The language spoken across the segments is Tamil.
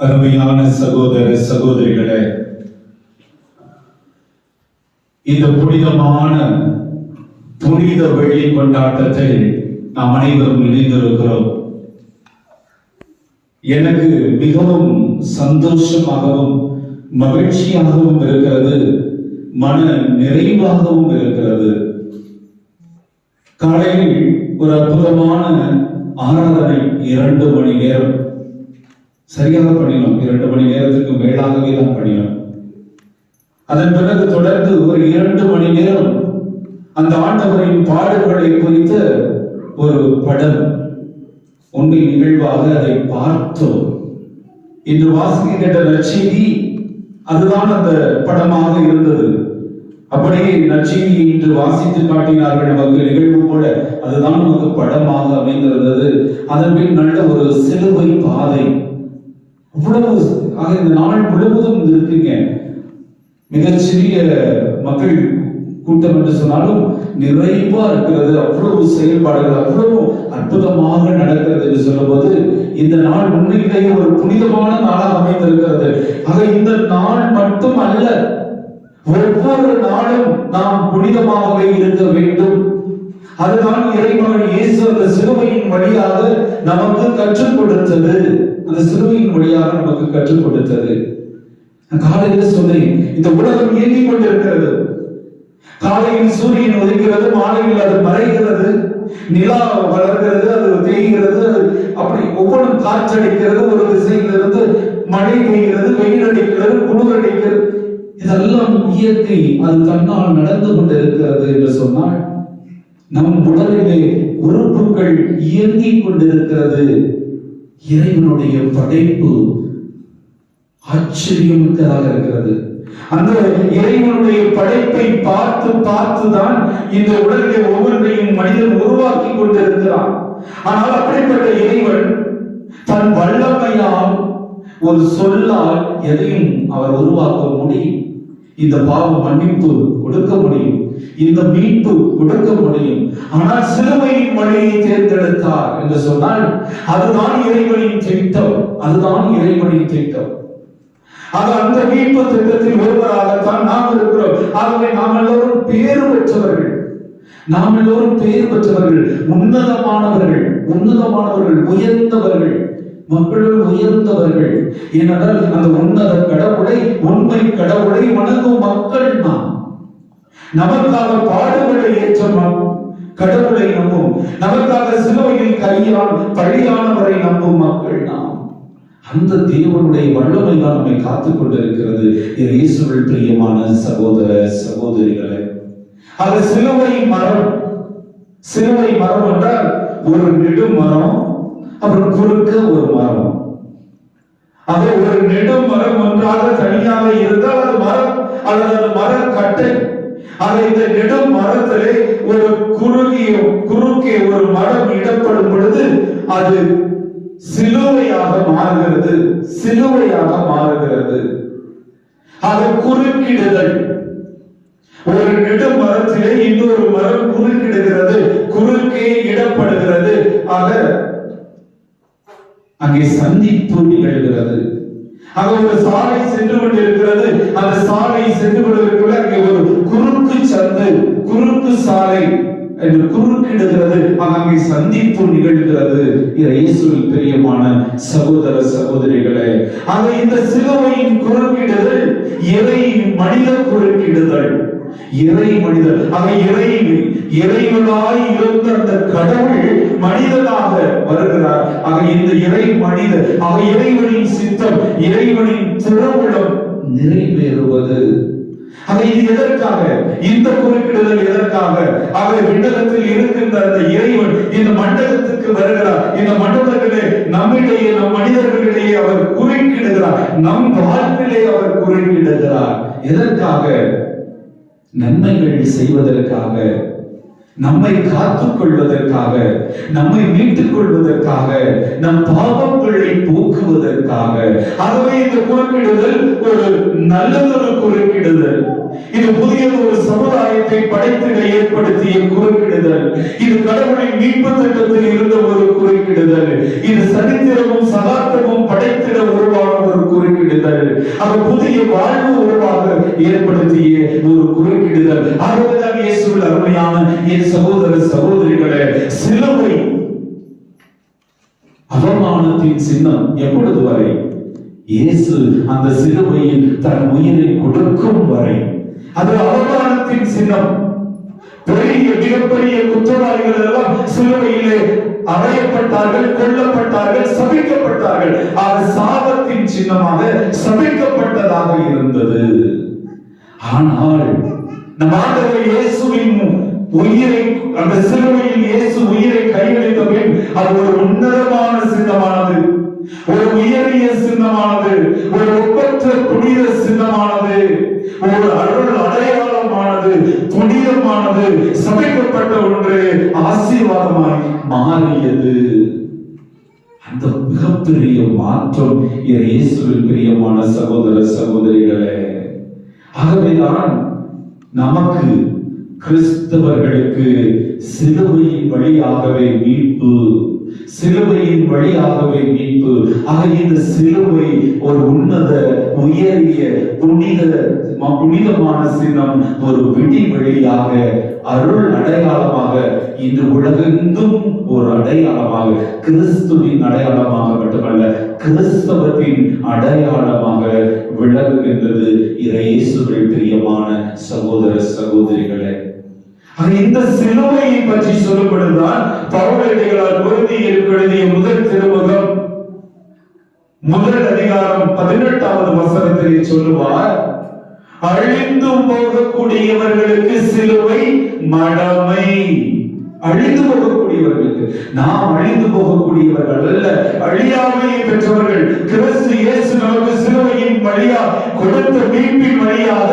அருமையான சகோதர சகோதரிகளே, இந்த புனிதமான புனித வெள்ளி கொண்டாட்டத்தில் நாம் அனைவரும் இணைந்திருக்கிறோம். எனக்கு மிகவும் சந்தோஷமாகவும் மகிழ்ச்சியாகவும் இருக்கிறது, மன நிறைவாகவும் இருக்கிறது. காலையில் ஒரு அற்புதமான ஆராதனை 2 மணி நேரம் சரியாக பண்ணினோம். 2 மணி நேரத்துக்கு மேலாகவே தான் பண்ணினோம். அதன் பிறகு தொடர்ந்து ஒரு 2 மணி நேரம் அந்த ஆண்டவரின் பாடுகளை குறித்த ஒரு படம் உண்மை நிகழ்வாக அதை பார்த்தோம். இன்று வாசிக்கின்ற நற்செய்தி அதுதான் அந்த படமாக இருந்தது. அப்படியே நற்செய்தியை இன்று வாசித்து காட்டினார்கள் நமக்கு நிகழ்வு போல. அதுதான் நமக்கு படமாக அமைந்திருந்தது. அதன் பின் நல்ல ஒரு சிலுவை பாதை, அவ்வளவு இந்த நாள் முழுவதும் இருக்குங்க. மிகச்சிறிய மக்கள் கூட்டம் என்று சொன்னாலும் நிறைவா இருக்கிறது. அவ்வளவு செயல்பாடுகள் அவ்வளவு அற்புதமாக நடக்கிறது என்று சொல்லும்போது இந்த நாள் உண்மையிலேயே ஒரு புனிதமான நாளாக அமைந்திருக்கிறது. ஆக இந்த நாள் மட்டும் அல்ல, ஒவ்வொரு நாளும் நாம் புனிதமாகவே இருக்க வேண்டும். அதுதான் இறைமகன் இயேசு அந்த சிலுவையின் வழியாக நமக்கு கற்றுக் கொடுத்தது. அந்த சிலுவையின் வழியாக நமக்கு கற்றுக் கொடுத்தது. காலையில் சொன்னேன், இந்த உலகம் இயங்கிக் கொண்டிருக்கிறது. காலையில் சூரியன் உதிக்கிறது, மாலையில் அது மறைகிறது, நிலா வளர்கிறது, அது தேய்கிறது, அப்படி ஒவ்வொன்றும் காற்றடிக்கிறது, ஒரு திசையிலிருந்து மழை பெய்கிறது, வெயில் அடிக்கிறது, குளிர் அடிக்கிறது. இதெல்லாம் இயற்கை, அது தன்னால் நடந்து கொண்டிருக்கிறது என்று சொன்னால் நம் உடலிலே உறுப்புகள் இயங்கிக் கொண்டிருக்கிறது. இறைவனுடைய படைப்பு ஆச்சரியமிக்கதாக இருக்கிறது. அந்த இறைவனுடைய படைப்பை பார்த்து பார்த்துதான் இந்த உலகிலே ஒவ்வொன்றையும் மனிதன் உருவாக்கி கொண்டிருக்கிறான். ஆனால் அப்படிப்பட்ட இறைவன் தன் வல்லமையால் ஒரு சொல்லால் எதையும் அவர் உருவாக்க முடியும். இந்த பாவ மன்னிப்பு கொடுக்க முடியும், இந்த மீட்பு கொடுக்க முடியும். ஆனால் சிலுவையின் வழியை தேர்ந்தெடுத்தார் என்று சொன்னால் அதுதான் இறைவனின் திட்டம், அதுதான் இறைவனின் திட்டம். ஆக அந்த மீட்பு திட்டத்தில் ஒருவராகத்தான் நாம் இருக்கிறோம். ஆகவே நாம் எல்லோரும் பேறு பெற்றவர்கள், நாம் எல்லோரும் பேர் பெற்றவர்கள், உன்னதமானவர்கள், உன்னதமானவர்கள், உயர்ந்தவர்கள், மக்களுள் உயர்ந்தவர்கள். ஏனென்றால் அந்த உன்னத கடவுளை, உண்மை கடவுளை வணங்கும் மக்கள் நாம். நமக்காக பாடுகளை ஏற்ற கடவுளை நம்பும், நமக்காக சிலுவையில் கையால் பழியானவரை நம்பும் மக்கள் நாம். அந்த தேவனுடைய வல்லமை தான் நம்மை காத்துக் கொண்டிருக்கிறது. இயேசுவில் பிரியமான சகோதர சகோதரிகளே, அது சிலுவை மரம். சிலுவை மரம் என்றால் ஒரு நெடும் மரம், அப்புறம் குறுக்க ஒரு மரம். அது ஒரு நெடும் மரம் ஒன்றாக தனியாக இருந்தால் அது மரம் அல்லது அது மரக்கட்டை. அது இந்த நெடும் மரத்திலே ஒரு குறுக்கே ஒரு மரம் இடப்படும் பொழுது அது சிலுவையாக மாறுகிறது, சிலுவையாக மாறுகிறது. அது குறுக்கிடுதல். ஒரு நெடு மரத்திலே இன்னொரு மரம் குறுக்கிடுகிறது, குறுக்கே இடப்படுகிறது. ஆக அங்கே சந்திப்பு நிகழ்கிறது. அங்க ஒரு சாலை சென்று கொண்டிருக்கிறது. அந்த சாலை சென்று கொண்டிருக்கிற அங்கே ஒரு குறுக்கு சந்து, குறுக்கு சாலை என்று குறுக்கிடுகிறது. அங்கே சந்திப்பு நிகழ்கிறது. இயேசுவில் பிரியமான சகோதர சகோதரிகளே, ஆக இந்த சிலுவையின் குறுக்கிடுதல் இறை மனித குறுக்கிடுதல், இறை மனிதர். ஆக இறைவனாய் இருந்த அந்த கடவுள் மனிதனாக வருகிறார். ஆக இந்த இறை மனிதர், ஆக இறைவனின் சித்தம், இறைவனின் திருவுளம் நிறைவேறுவது. ஆக இது எதற்காக? இந்த குறுக்கிடுதல் எதற்காக? ஆக விண்ணகத்தில் இருக்கின்ற அந்த இறைவன் இந்த மண்டலத்துக்கு வருகிறார். இந்த மண்டலத்திலே நம்மிடையே, நம் மனிதர்களிடையே அவர் குறுக்கிடுகிறார். நம் வாழ்விலே அவர் குறுக்கிடுகிறார். எதற்காக? நன்மைகள் செய்வதற்காக, நம்மை காத்துக் கொள்வதற்காக, நம்மை மீட்டுக் கொள்வதற்காக, நம் பாவங்களை போக்குவதற்காக. ஆகவே இந்த குறுக்கிடுதல் ஒரு நல்லதொரு குறுக்கிடுதல். இது புதிய ஒரு சமுதாயத்தை படைத்திட ஏற்படுத்திய குறுக்கிடுதல். இது கடவுளின் மீட்பு திட்டத்தில் இருந்த ஒரு குறுக்கிடுதல். இது சரித்திரமும் சகாப்தமும் படைத்திட உருவான ஒரு அவர் புதிய வாழ்வு உருவாக ஏற்படுத்திய ஒரு குறுக்கிடுதல். ஆகவேதான் இயேசுவில் அருமையான என் சகோதர சகோதரிகளே, சிலுவை அவமானத்தின் சின்னம் எப்பொழுது வரை? இயேசு அந்த சிலுவையில் தன் உயிரை கொடுக்கும் வரை அது அவமானத்தின் சின்னம். மிகப்பெரிய குற்றவாளிகள் எல்லாம் சிலுவையிலே அறையப்பட்டார்கள், கொல்லப்பட்டார்கள், சபிக்கப்பட்டார்கள். அது சாபத்தின் சின்னமாக சபிக்கப்பட்டதாக இருந்தது. ஆனால் நம் ஆண்டவர் இயேசுவின் உயிரை, அந்த சிலுவையில் இயேசு உயிரை கையளித்த பின் அது ஒரு உன்னதமான சின்னமானது, ஒரு உயரிய சின்னமானது, ஒரு ஒப்பற்ற புனித சின்னமானது, ஒரு அருள் அடையாளமானது, புனிதமானது, சமைக்கப்பட்ட ஒன்று ஆசீர்வாதமாய் மாறியது. அந்த மிகப்பெரிய மாற்றம் இயேசுவில் பிரியமான சகோதர சகோதரிகளே. ஆகவேதான் நமக்கு கிறிஸ்தவர்களுக்கு சிலுவையின் வழியாகவே மீட்பு, சிலுவையின் வழியாகவே மீட்பு. ஆக இந்த சிலுவை ஒரு உன்னத உயரிய புனிதமான சின்னம், ஒரு விடி வழியாக, அருள் அடையாளமாக, இன்று உலகெங்கும் ஒரு அடையாளமாக, கிறிஸ்துவின் அடையாளமாக மட்டுமல்ல, கிறிஸ்தவத்தின் அடையாளமாக விளங்குகின்றது இயேசுவில் பிரியமான சகோதர சகோதரிகளே. இந்த சிலுவையை பற்றி சொல்லப்படுதான் பவுலடிகளார் கொரிந்தியருக்கு எழுதிய முதல் திருமுகம் முதல் அதிகாரம் 18வது வசனத்திலே சொல்லுவார், அழிந்து போகக்கூடியவர்களுக்கு சிலுவை மடமை. அழிந்து போகக்கூடியவர்களுக்கு, நாம் அழிந்து போகக்கூடியவர்கள் அல்ல, அழியாமையை பெற்றவர்கள். கிறிஸ்து இயேசு நமக்கு சிலுவையின் வழியா கொடுத்த மீட்பின் வழியாக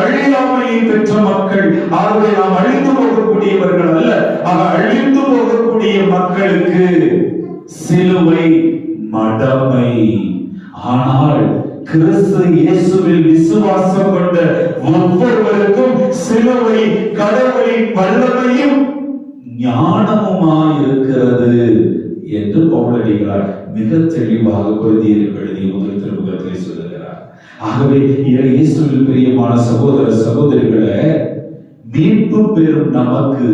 அழியாமையை பெற்ற மக்கள். ஆகவே நாம் அழிந்து போகக்கூடியவர்கள் அல்ல, அழிந்து போகக்கூடிய மக்களுக்கு சிலுவை மடமை. ஆனால் கிறிஸ்து இயேசுவில் விசுவாசம் கொண்ட ஒவ்வொருவருக்கும் சிலுவை கடவுளின் வல்லமையும் ஞானமுமாயிருக்கிறது என்று பவுலடிகளார் மிக தெளிவாக கொரிந்தியருக்கு எழுதிய முதல் திருமுகத்திலே சொல்லுகிறார். ஆகவே இயேசுவில் பிரியமான சகோதர சகோதரிகளே, மீட்பு பெறும் நமக்கு,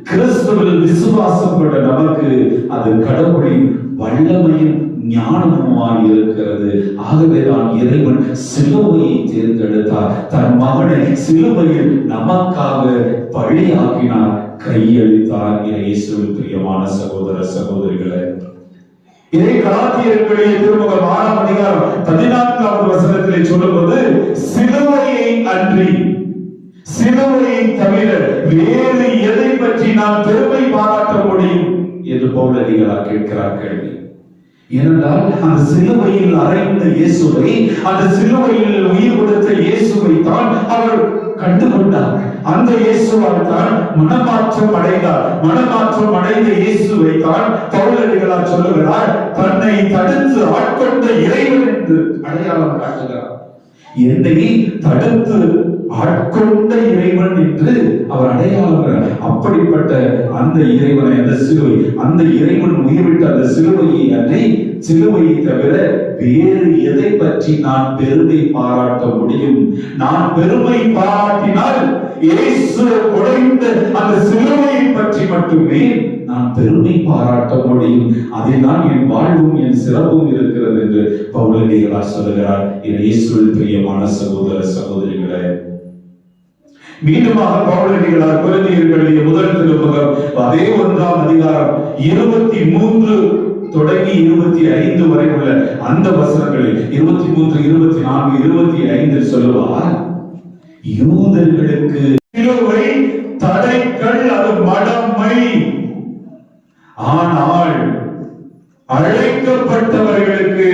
கிறிஸ்துவில் விசுவாசம் கொண்ட நமக்கு அது கடவுளின் வல்லமையும் ஞானமுமாய் இருக்கிறது. ஆகவேதான் இறைவன் சிலுவையை தேர்ந்தெடுத்தார், தன் மகனை சிலுவையில் நமக்காக பழியாக்கினார், கையளித்தார். இயேசுவில் பிரியமான சகோதர சகோதரிகளே, இதை கலாத்தியர்களுடைய திருமுகம் 6ஆம் அதிகாரம் 14வது வசனத்திலே சொல்லும்போது, சிலுவையை அன்றி, சிலுவையை தவிர வேறு எதை பற்றி நாம் பெருமை பாராட்ட முடியும் என்று பவுலடிகளார் கேட்கிறார் கேள்வி. ஏனென்றால் அந்த சிலுவையில் அறைந்த இயேசுவை, அந்த சிலுவையில் உயிர் கொடுத்த இயேசுவை தான் அவர் கண்டுகொண்டார். அந்த இயேசுவால் தான் மனமாற்றம் அடைந்தார். மனமாற்றம் அடைந்த இயேசுவை தான் பவுலடிகளார் சொல்லுகிறார், தன்னை தடுத்து ஆட்கொண்ட இறைவன் என்று அடையாளம் காட்டுகிறார். என்னை தடுத்து ஆட்கொண்ட இறைவன் என்று அவர் அடையாளம். அப்படிப்பட்ட அந்த இறைவனை, அந்த சிலுவை, அந்த இறைவன் உயிர்விட்ட அந்த சிலுவையை அன்றி, சிலுவையை தவிர வேறு எதை பற்றி நான் பெருமை பாராட்ட முடியும்? நான் பெருமை பாராட்டினால் இயேசு உடைந்த அந்த சிலுவையை பற்றி மட்டுமே நான் பெருமை பாராட்ட முடியும். அதில் தான் என் வாழ்வும் என் சிறப்பும் இருக்கிறது என்று பவுலடிகளார் சொல்லுகிறார். இயேசுவில் பிரியமான சகோதர சகோதரிகளே, மீண்டுமாக பவுலடிகளார் கொரிந்தியர்களுடைய முதல் திருமுகம் அதே 1ஆம் அதிகாரம் 23 தொடங்கி 25 வரை உள்ள அந்த வசனங்களில் 23, 24, 25 சொல்லுவார், யூதர்களுக்கு சிலுவை தடைகள், அது மடமை. ஆனால் அழைக்கப்பட்டவர்களுக்கு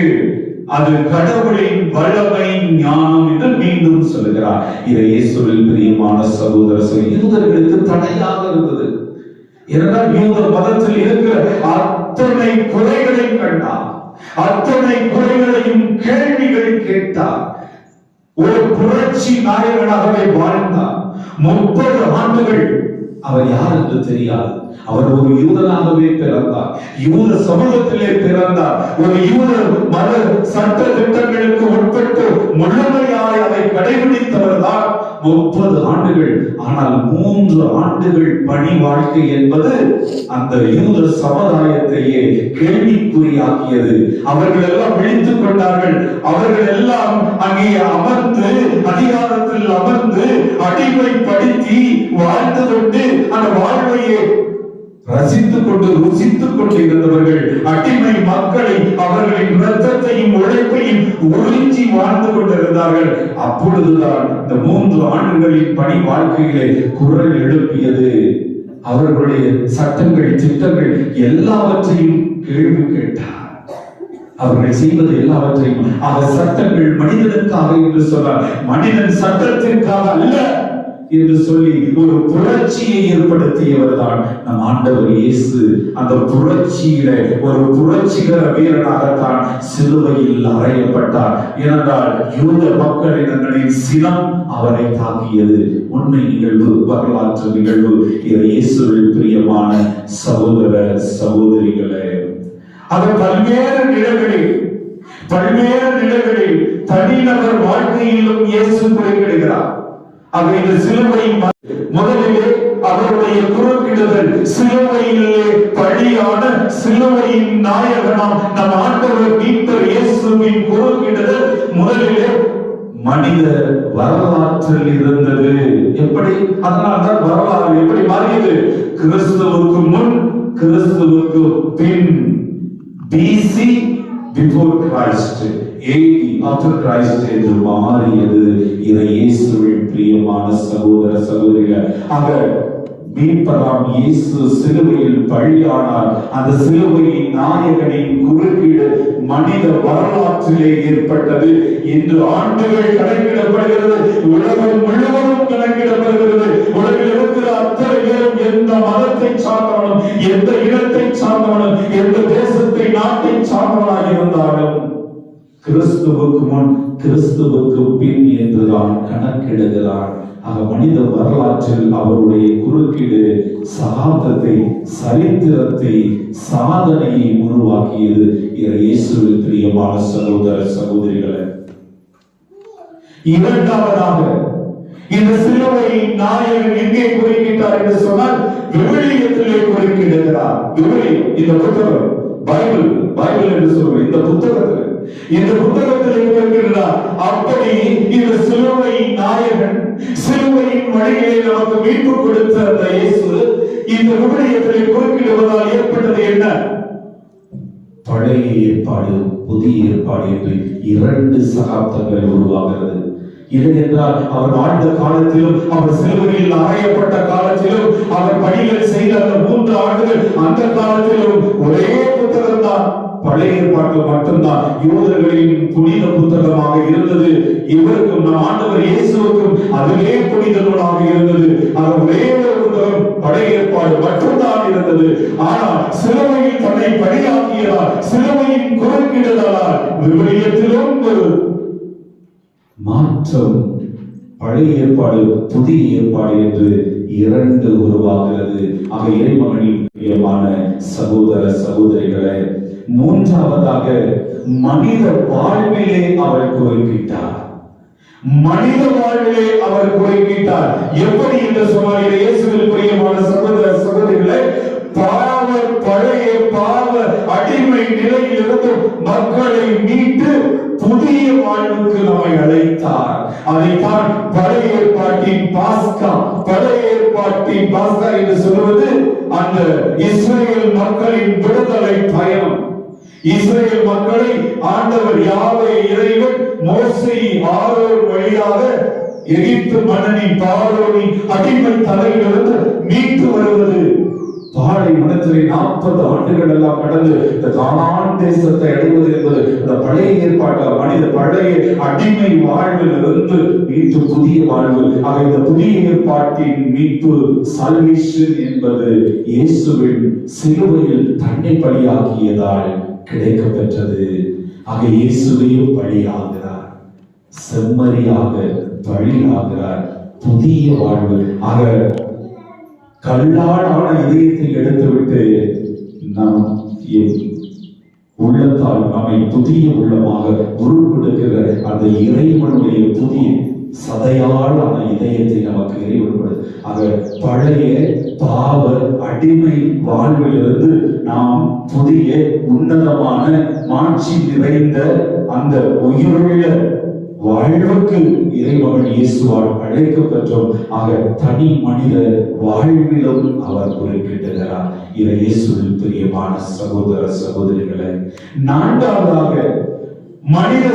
அது கடவுளின் வல்லமை, ஞானம் என்று மீண்டும் சொல்லுகிறார். இயேசுவில் பிரியமான சகோதர யூதர்களுக்கு தடையாக இருந்தது. ஏனென்றால் யூத மதத்தில் இருக்கிற அத்தனை குறைகளையும் கண்டார், அத்தனை குறைகளையும் கேள்விகள் கேட்டார். ஒரு புரட்சி நாயகனாகவே வாழ்ந்தார். 30 ஆண்டுகள் அவர் யார் என்று தெரியாது. அவர் ஒரு யூதனாகவே பிறந்தார், யூத சமூகத்திலே பிறந்தார். ஒரு யூத மத சட்ட திட்டங்களுக்கு உட்பட்டு முழுமையாய் அதை கடைபிடித்தவர் தான் 30 ஆண்டுகள். ஆனால் 3 ஆண்டுகள் பணி வாழ்க்கை என்பது அந்த யூத சமுதாயத்தையே கேள்விக்குறியாக்கியது. அவர்கள் எல்லாம் விழித்துக் கொண்டார்கள். அவர்கள் எல்லாம் அங்கே அமர்ந்து அதிகாரத்தில் அமர்ந்து அடிமைப்படுத்தி வாழ்ந்து கொண்டு அந்த வாழ்வையே ரசித்துக் கொண்டு ருசித்துக் கொண்டு இருந்தவர்கள் அடிமை மக்களை அவர்களின் இரத்தத்தையும் உழைப்பையும் உறிஞ்சி வாழ்ந்து கொண்டிருந்தார்கள். அப்பொழுதுதான் இந்த 3 ஆண்டுகளின் பணி வாழ்க்கையிலே குரல் எழுப்பியது. அவர்களுடைய சட்டங்கள் திட்டங்கள் எல்லாவற்றையும் கேள்வி கேட்டார். அவர்கள் செய்வது எல்லாவற்றையும் சட்டங்கள் மனிதனுக்காக என்று சொன்னார், மனிதன் சட்டத்திற்காக அல்ல என்று சொல்லி ஒரு புரட்சியை ஏற்படுத்தியவர் தான் நம் ஆண்டவர் இயேசு. அந்த புரட்சியில ஒரு புரட்சிகர வீரனாகத்தான் சிலுவையில் அறையப்பட்டார். ஏனென்றால் யூத மக்களினங்களின் சினம் அவரை தாக்கியது. உண்மை நிகழ்வு, வரலாற்று நிகழ்வு. இயேசுவில் பிரியமான சகோதர சகோதரிகளே, அவர் பல்வேறு நிலைகளில் தனிநபர் வாழ்க்கையிலும் இயேசு குறிப்பிடுகிறார். ஆக இந்த சிலுவை முதலிலே அவருடைய குறுக்கிடுதல், சிலுவையிலே பழியான சிலுவையின் நாயகனாம் நம் ஆண்டவர் மீட்பர் இயேசுவின் குறுக்கிடுதல் முதலிலே மனித வரலாற்றில் இருந்தது. எப்படி? அதனால்தான் வரலாறு எப்படி மாறியது? கிறிஸ்துவுக்கு முன், கிறிஸ்துவுக்கு பின். BC before Christ, AD after Christ என்று மாறியது. இயேசுவின் பிரியமான சகோதர சகோதரிகள், ஆக மீட்பராம் இயேசு சிலுவையில் பழியானார். அந்த சிலுவையின் நாயகனின் குறுக்கீடு மனித வரலாற்றிலே ஏற்பட்டது. இன்று ஆண்டுகள் கணக்கிடப்படுகிறது, உலகம் முழுவதும் கணக்கிடப்படுகிறது. உலகில் இருக்கிற அத்தனை பேரும் எந்த மதத்தை சார்ந்தவனும், எந்த இனத்தை சார்ந்தவனும், எந்த தேசத்தை நாட்டை சார்ந்தவனாக இருந்தாலும் கிறிஸ்துவுக்கு முன், கிறிஸ்துவுக்கு பின் என்றுதான் கணக்கிடுகிறார். மனித வரலாற்றில் அவருடைய குறுக்கீடு சகாப்தத்தை, சரித்திரத்தை, சாதனையை உருவாக்கியது. இயேசுவில் பிரியமான சகோதர சகோதரிகளே, இரண்டாவதாக இந்த சிலுவையின் நாயகன் எங்கே குறுக்கிட்டார் என்று சொன்னால் விவிலியத்திலே குறுக்கிடுகிறார். விவிலியம், இந்த புத்தகம், பைபிள் என்று சொல்லுவோம். இந்த புத்தகத்தில் இருக்கிறார். அப்படி இந்த சிலுவையின் நாயகன், சிலுவையின் வழியிலே நமக்கு மீட்பு கொடுத்த அந்த இயேசு இந்த விவிலியத்திலே குறுக்கிடுவதால் ஏற்பட்டது என்ன? பழைய ஏற்பாடு, புதிய ஏற்பாடு என்று 2 சகாப்தங்கள் உருவாகிறது. இல்லை என்றால் அவர் வாழ்ந்த காலத்திலும், அவர் சிலுவையில் அறையப்பட்ட காலத்திலும், அவர் பணிகள் செய்த அந்த 3 ஆண்டுகள் அந்த காலத்திலும் ஒரே புத்தகம் தான், பழைய ஏற்பாடு மட்டும்தான் யூதர்களின் புனித புத்தகமாக இருந்தது. இவருக்கும் நம் ஆண்டவர் இயேசுவுக்கும் அதுவே புனித நூலாக இருந்தது. அது ஒரே ஒரு புத்தகம், பழைய ஏற்பாடு மட்டும்தான் இருந்தது. ஆனால் சிலுவையில் தன்னை பணியாக்கியதால், சிலுவையின் குறுக்கிடுதலால் விவிலியத்திலும் ஒரு மாற்றம், பழைய ஏற்பாடு புதிய ஏற்பாடு என்று 2 உருவாகிறது. ஆக இறைமகனின் பிரியமான சகோதர சகோதரிகளே, மூன்றாவதாக மனித வாழ்விலே அவர் குறுக்கிட்டார். மனித வாழ்விலே அவர் குறுக்கிட்டார். எப்படி என்று சொன்னால் இயேசுவில் பிரியமான சகோதர சகோதரிகளே, பழைய பாவ அடிமை நிலையிலிருந்து மக்களை மீட்டு புதிய வாழ்வுக்கு நம்மை அழைத்தார். அதைத்தான் பழைய ஏற்பாட்டின் பாஸ்கா, பழைய ஏற்பாட்டின் பாஸ்கா என்று சொல்வது அந்த இஸ்ரேல் மக்களின் விடுதலை பயணம். இஸ்ரேல் மக்களை ஆண்டவர் யாவே இறைவன் மோசே ஆரோன் வழியாக எகிப்து மன்னனின் பார்வோனின் அடிமை தலையிலிருந்து மீட்டு வருவது. பாலை மனத்திலே 40 ஆண்டுகள் எல்லாம் கடந்து இந்த கானான் தேசத்தை அடைவது என்பது அந்த பழைய ஏற்பாட்டு மனித பழைய அடிமை வாழ்வில் இருந்து மீட்டு புதிய வாழ்வு. ஆக இந்த புதிய ஏற்பாட்டின் மீட்பு, சால்வேஷன் என்பது இயேசுவின் சிலுவையில் தன்னை பலியாக்கியதால் கிடைக்க பெற்றது. ஆக இயேசுவையும் பலியாகிறார், செம்மறியாக பலியாகிறார், புதிய வாழ்வு. ஆக கல்லாடான இதயத்தை எடுத்துவிட்டு நம் உள்ளத்தால் நம்மை புதிய உள்ளமாக உருக்கொடுக்கிற அந்த அந்த இறைவனுடைய புதிய சதையாளான இதயத்தை நமக்கு இறைவன். ஆக பழைய பாவ அடிமை வாழ்விலிருந்து நாம் புதிய உன்னதமான மாட்சி நிறைந்த அந்த உயிருள்ள வாழ்வுக்கு இறைமகன் இயேசுவால் அழைக்கப்பட்டோம். ஆக தனி மனித வாழ்விலும் அவர் குறிப்பிடுகிறார். இறை இயேசுவில் பிரியமான சகோதர சகோதரிகளை, நான்காவதாக மனித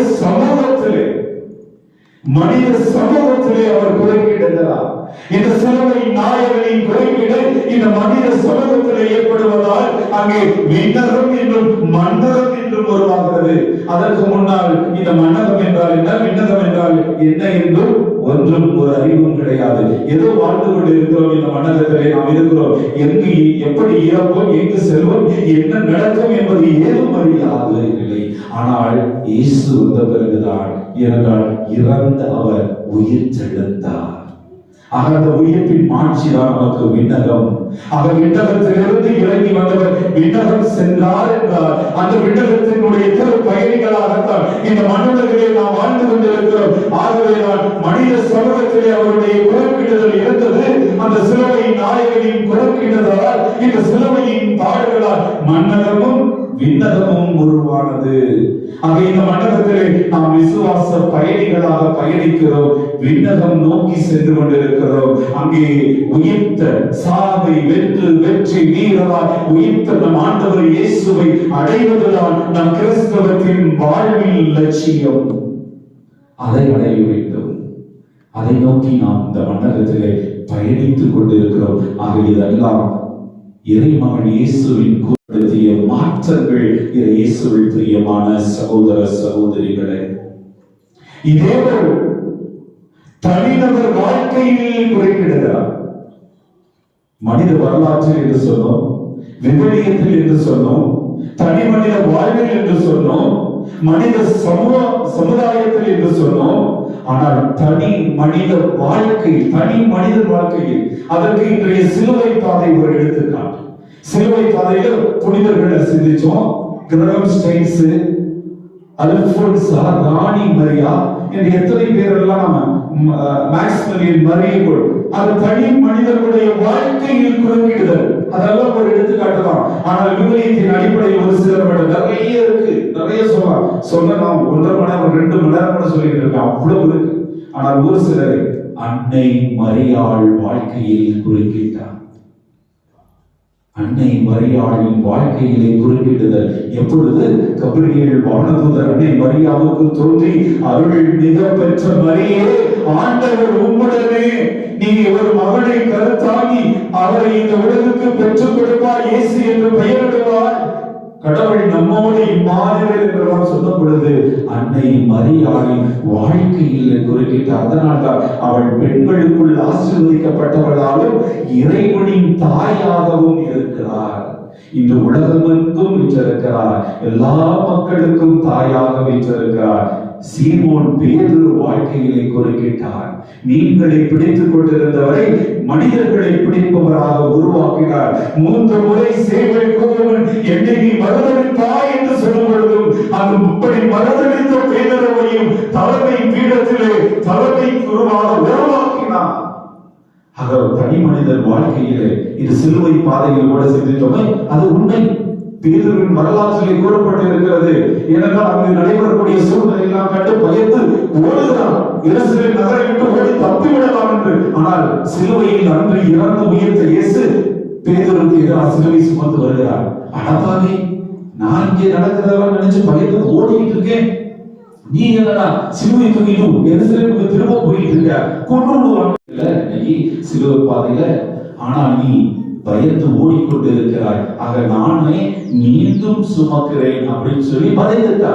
சமூகத்திலே அவர் குறைக்கிடுகிறார். இந்த சிலுவை நாயகனின் குறைக்கீடு இந்த மனித சமூகத்திலே ஏற்படுவதால் அங்கே விண்ணகம் என்றும் மன்னகம் என்றும் உருவாகிறது. அதற்கு முன்னால் இந்த மன்னகம் என்றால் என்ன, விண்ணகம் என்றால் என்ன என்றும் ஒன்றும் ஒரு அறிவும் கிடையாது. ஏதோ வாழ்ந்து கொண்டு இருக்கிறோம். இந்த மன்னகத்திலே நாம் இருக்கிறோம். எங்கு எப்படி இறப்போம், எங்கு செல்வோம், என்ன நடக்கும் என்பது ஏதும் அறியாது இல்லை. ஆனால் இயேசு வந்த பிறகுதான் இறந்த அவர் உயிர் தெழுந்தார். அந்த உயிர்ப்பின் மாட்சி தான் நமக்கு விண்ணகம். அவர் விண்ணகத்திலிருந்து இறங்கி வந்தவர் விண்ணகம் சென்றார் என்றார். அந்த விண்ணகத்தினுடைய பயணிகளாகத்தான் இந்த மண்ணுலகிலே நாம் வாழ்ந்து கொண்டிருக்கிறோம். ஆகவேதான் மனித சமூகத்திலே அவருடைய குறுக்கிடுதல் இருந்தது. அந்த சிலுவை நாயகனின் குறுக்கிடுதலால் இந்த சிலுவையின் பாடுகளால் மன்னகமும் விண்ணகமும் உருவானது. ஆக இந்த மண்டபத்திலே நாம் விசுவாச பயணிகளாக பயணிக்கிறோம். விண்ணகம் நோக்கி சென்று கொண்டிருக்கிறோம். அங்கே உயிர்த்த சாவை வென்று வெற்றி வீரராய் உயிர்த்த நம் ஆண்டவர் இயேசுவை அடைவதுதான் நம் கிறிஸ்தவத்தின் வாழ்வில் லட்சியம். அதை அடைய வேண்டும். அதை நோக்கி நாம் இந்த மண்டபத்திலே பயணித்துக் கொண்டிருக்கிறோம். ஆக இதெல்லாம் இறைமகன் இயேசுவின் மாற்றங்கள். இயேசுவில் பிரியமான சகோதர சகோதரிகளே, இதே தனிநபர் வாழ்க்கையில் குறைக்கிடுகிறார். மனித வரலாற்றில் என்று சொன்னோம், விவிலியத்தில் என்று சொன்னோம், தனி மனித வாழ்வில் என்று சொன்னோம், மனித சமுதாயத்தில் என்று சொன்னோம். ஆனால் தனி மனித வாழ்க்கையில் அதற்கு இன்றைய சிலுவை பாதை ஒரு எடுத்துக்காட்டு. சிலுவை பாதையில புனிதர்களை சிந்திச்சோம். கிரகம் ஸ்டெயின்ஸ், அல்போன்சா, ராணி மரியா என்று எத்தனை பேர் எல்லாம் மேக்ஸ்வெல்லின் மரியைகள். அது தனி மனிதர்களுடைய வாழ்க்கையில் குறுக்கிடுதல். அதெல்லாம் ஒரு எடுத்துக்காட்டு தான். ஆனால் விவிலியத்தின் அடிப்படையில் ஒரு சிலர் நிறைய இருக்கு. நிறைய சொல்ல நாம் 1.5 மணி நேரம் 2 மணி நேரம் கூட சொல்லிட்டு இருக்கோம். அவ்வளவு இருக்கு. ஆனால் ஒரு சிலரை அன்னை மரியாள் வாழ்க்கையில் குறுக்கிட்டார். அன்னை மரியாளின் வாழ்க்கையிலே குறுக்கிடுதல். எப்பொழுது கபிரியேல் வானதூதர் அன்னை மரியாவுக்கு தோன்றி, அருள் மிக பெற்ற மரியே, ஆண்டவர் உம்முடனே, நீ ஒரு மகனை கருத்தாகி அவரை இந்த உலகுக்கு பெற்றுக் கொடுப்பார், இயேசு என்று பெயரிடுவார், கடவுள் நம்மோடு இம்மாறுகள் என்றெல்லாம் சொன்ன பொழுது அன்னை மரியாளின் வாழ்க்கையில் குறுக்கிட்டார். அதனால்தான் அவள் பெண்களுக்குள் ஆசீர்வதிக்கப்பட்டவளாலும் இறைவனின் தாயாகவும் இருக்கிறார். இன்று உலகமெங்கும் வீற்றிருக்கிறார். எல்லா மக்களுக்கும் தாயாக வீற்றிருக்கிறார். சீமோன் பேதுரு வாழ்க்கையிலே குறுக்கிட்டார். மீன்களை பிடித்துக் கொண்டிருந்தவரை மனிதர்களை பிடிப்பவராக உருவாக்கினார். 3 முறை சேவல் கூவும் என்னை நீ மறுதளித்தாய் என்று சொல்லும் பொழுதும் அந்த முப்படி மறுதளித்த பேதுருவையும் தலைமை பீடத்திலே தலைமை குருவாக உருவாக்கினார். தனி மனிதர் வாழ்க்கையிலே இது சிலுவை பாதையில் கூட சிந்தித்தோமே, அது உண்மை. பேதுருவின் வரலாற்றிலே கூறப்பட்டிருக்கிறது. ஏனென்றால் அங்கு நடைபெறக்கூடிய சூழ்நிலை எல்லாம் கண்டு பயந்து ஓடுகிறார். எருசலேம் நகரை விட்டு ஓடி தப்பிவிடலாம் என்று. ஆனால் சிலுவையில் அன்று இறந்து உயிர்த்த இயேசு பேதுருக்கு எதிராக சிலுவை சுமந்து வருகிறார். அடப்பாவி, நான் இங்கே நடக்கிறதெல்லாம் நினைச்சு பயந்து ஓடிட்டு இருக்கேன். நீ என்னடா சிலுவை தூக்கிட்டு எருசலேமுக்கு திரும்ப போயிட்டு இருக்க, கொண்டு விடுவாங்க சிலுவை பாதையில. ஆனால் நீ பயந்து ஓடிக்கொண்டு இருக்கிறாய். ஆக நானே மீண்டும் சுமக்கிறேன் அப்படின்னு சொல்லி பதைத்துட்டார்.